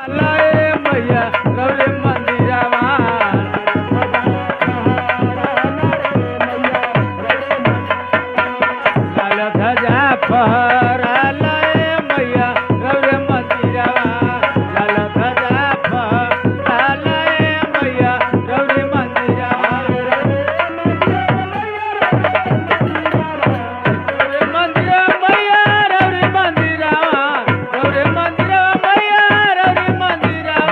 लाए मैया रौरे मंदिरवा लाल ध्वजा फहराए मैया रौरे मंदिरवा लाल ध्वजा फहराए मैया रौरे मंदिरवा रौरे मंदिरवा मैया रौरे मंदिरवा रौरे मंदिरवा मैया रौरे मंदिरवा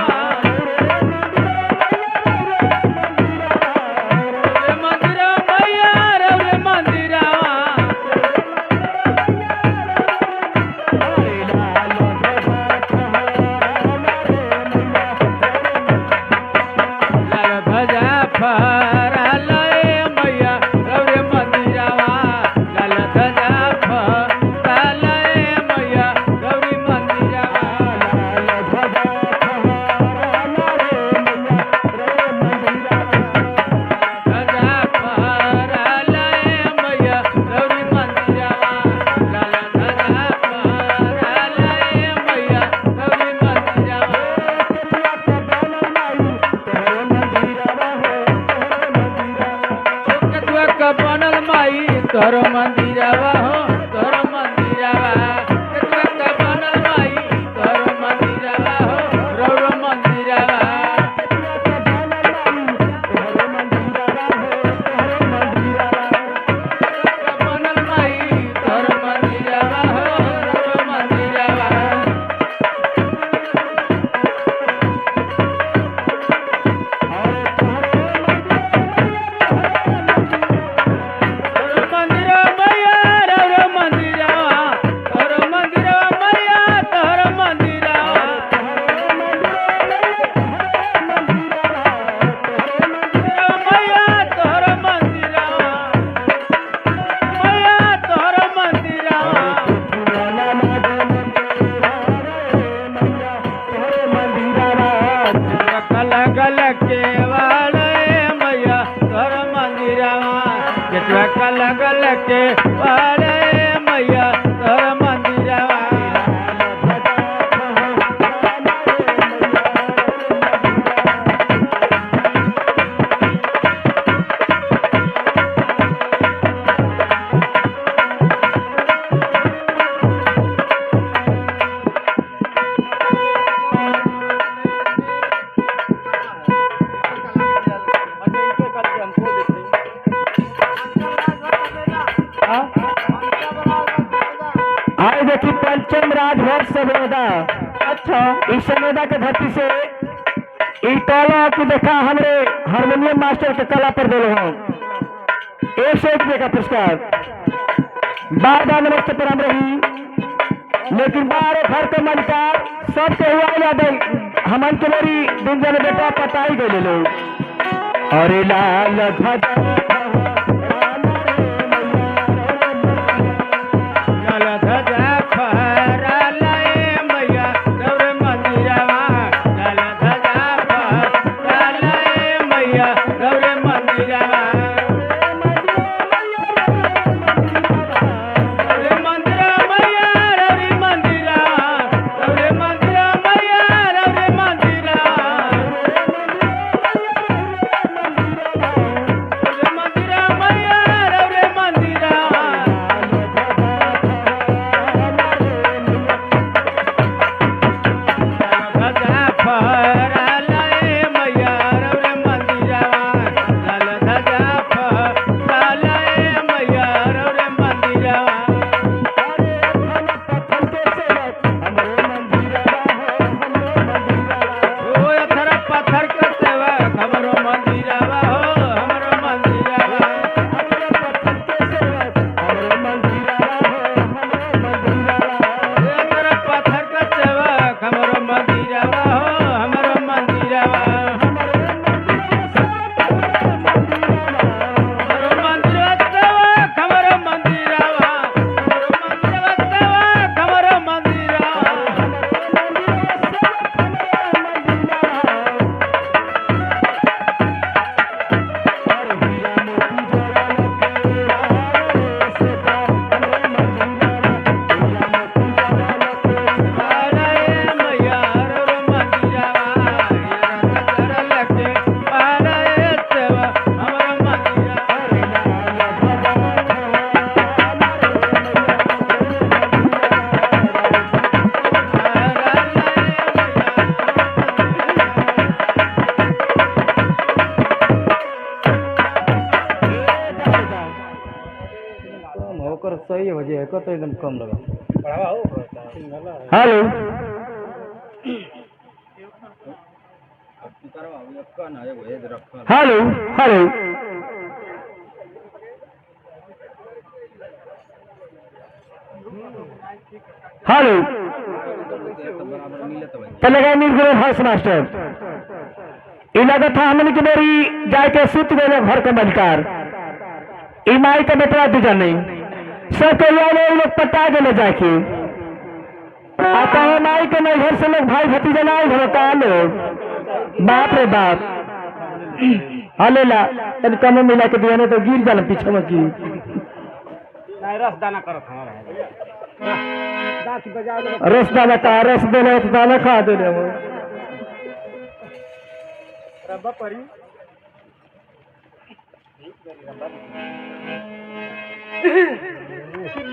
रौरे मंदिरवा मैया रौरे मंदिरवा लाल ध्वजा फहराए मैया रौरे मंदिरवा लाल ध्वजा फहराए मैया रौरे मंदिरवा ध्वजा फहराए मैया रौरे मंदिरवा लाल ध्वजा फहराए मैया रौरे मंदिरवा केतुआ का बनल माई तोहर मंदिरवा हो तोहर मंदिरवा केतुआ का बनल माई तोहर मंदिरवा हो रौर मंदिरवा का बनल माई तोहर मंदिरवा हो रौर मंदिरवा तोहर मंदिरवा मैया रौर मंदिरवा तोहर मंदिरवा मैया तोहर मंदिरवा मैया तोहर मंदिरवा मैया तोहर मंदिरवा कल गल के वाले मैया तोहर मंदिरवा केतुआ कल गल के वाले मैया तोहर मंदिरवा आए देखी पंचम राजभर सवेदा। अच्छा इस सवेदा के धरती से ई टोला की देखा हमरे हारमोनियम मास्टर के कला पर दिल हो 101 का पुरस्कार बार बार नमस्ते प्रणाम रही लेकिन बार घर के मलिकार सबके हुआ याद हमन के मेरी दिन जन बेटा पता ही गए लोग अरे लाल ध्वजा लाल ध्वजा फहराए मैया रौरे मंदिरवा लाल ध्वजा फहराए मैया रौरे मंदिरवा रौरे मंदिरवा मैया रौरे मंदिरवा रौरे मंदिरवा मैया रौरे मंदिरवा रौरे मंदिरवा मैया रौरे मंदिरवा ध्वजा फहराए मैया रौरे मंदिरवा लाल ध्वजा फहराए मैया रौरे मंदिरवा ओ अथर पत्थर के सेवक हमरो मंदिरवा हो हमरो मंदिरवा अथर पत्थर के सेवक हमरो मंदिरवा हो हमरो मंदिरवा हमरो मंदिरवा सेवक हमरो मंदिरवा हमरो मंदिरवा सेवक हमरो मंदिरवा फहराए मैया रौरे मंदिरवा बजे है को तो एकदम कम लगा हेलो हेलो हेलो हेलो चलेगा निर्गुण हाउस मास्टर इलाका था हमने की मेरी जाके सुत गए घर के मलकार माई का बेटवा दूजा नहीं सब तो लोग पटा गए जाके आता है माई के नहीं घर से लोग भाई भतीजा ना होता लोग बाप रे बाप हलेला तन कम मिला के दिया तो गिर जाना पीछे में की रस दाना करो रस दाना का रस देने तो दाना खा देने वो रब्बा परी